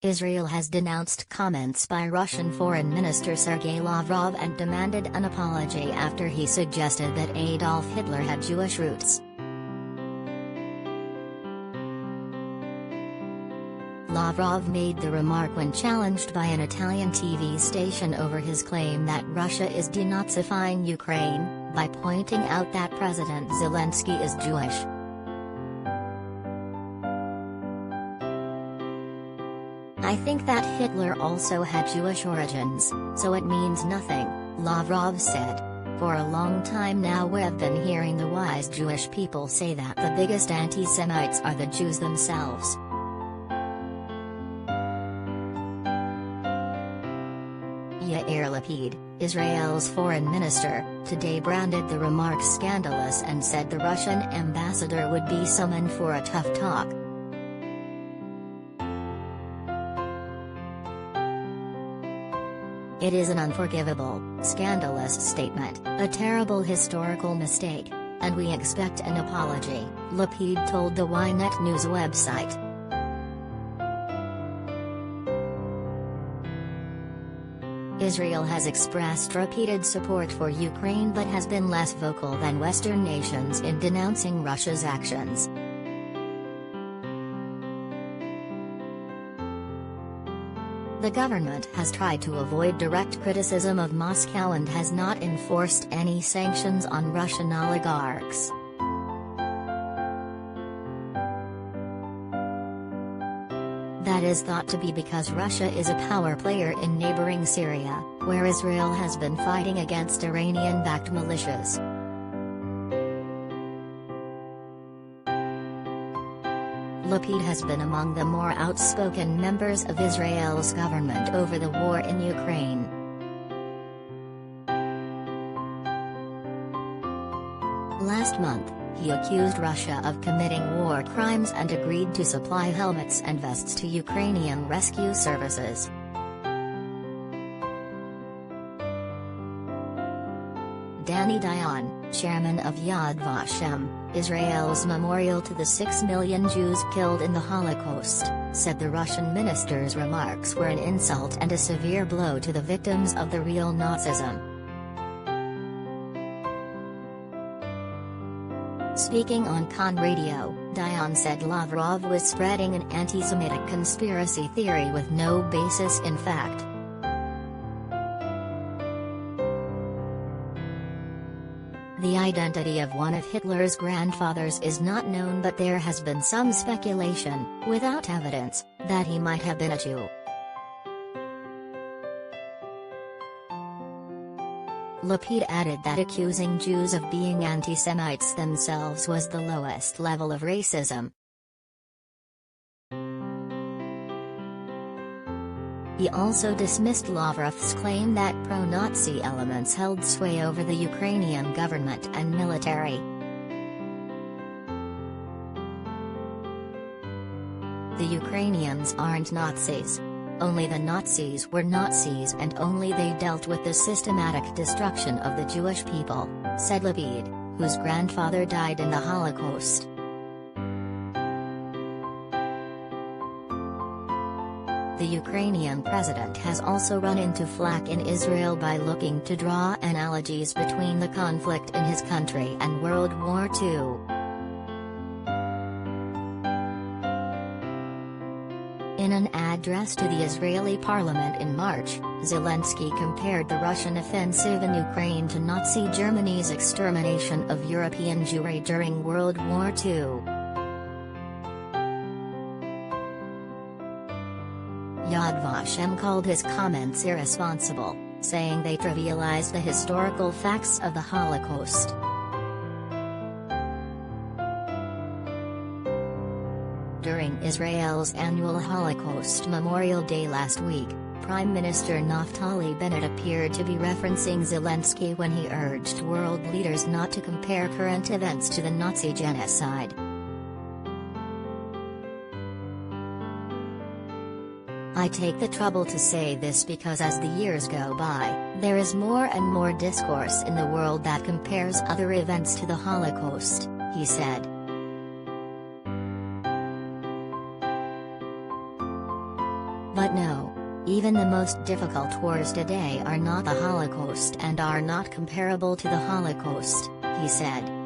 Israel has denounced comments by Russian Foreign Minister Sergei Lavrov and demanded an apology after he suggested that Adolf Hitler had Jewish roots. Lavrov made the remark when challenged by an Italian TV station over his claim that Russia is de-Nazifying Ukraine, by pointing out that President Zelensky is Jewish. "I think that Hitler also had Jewish origins, so it means nothing," Lavrov said. "For a long time now we've been hearing the wise Jewish people say that the biggest anti-Semites are the Jews themselves." Yair Lapid, Israel's foreign minister, today branded the remark scandalous and said the Russian ambassador would be summoned for a tough talk. "It is an unforgivable, scandalous statement, a terrible historical mistake, and we expect an apology," Lapid told the Ynet news website. Israel has expressed repeated support for Ukraine but has been less vocal than Western nations in denouncing Russia's actions. The government has tried to avoid direct criticism of Moscow and has not enforced any sanctions on Russian oligarchs. That is thought to be because Russia is a power player in neighboring Syria, where Israel has been fighting against Iranian-backed militias. Lapid has been among the more outspoken members of Israel's government over the war in Ukraine. Last month, he accused Russia of committing war crimes and agreed to supply helmets and vests to Ukrainian rescue services. Danny Dayan, chairman of Yad Vashem, Israel's memorial to the 6 million Jews killed in the Holocaust, said the Russian minister's remarks were an insult and a severe blow to the victims of the real Nazism. Speaking on Khan Radio, Dayan said Lavrov was spreading an anti-Semitic conspiracy theory with no basis in fact. The identity of one of Hitler's grandfathers is not known, but there has been some speculation, without evidence, that he might have been a Jew. Lapid added that accusing Jews of being anti-Semites themselves was the lowest level of racism. He also dismissed Lavrov's claim that pro-Nazi elements held sway over the Ukrainian government and military. "The Ukrainians aren't Nazis. Only the Nazis were Nazis and only they dealt with the systematic destruction of the Jewish people," said Lapid, whose grandfather died in the Holocaust. The Ukrainian president has also run into flack in Israel by looking to draw analogies between the conflict in his country and World War II. In an address to the Israeli parliament in March, Zelensky compared the Russian offensive in Ukraine to Nazi Germany's extermination of European Jewry during World War II. Yad Vashem called his comments irresponsible, saying they trivialize the historical facts of the Holocaust. During Israel's annual Holocaust Memorial Day last week, Prime Minister Naftali Bennett appeared to be referencing Zelensky when he urged world leaders not to compare current events to the Nazi genocide. "I take the trouble to say this because as the years go by, there is more and more discourse in the world that compares other events to the Holocaust," he said. But no. Even the most difficult wars today are not the Holocaust and are not comparable to the Holocaust, he said.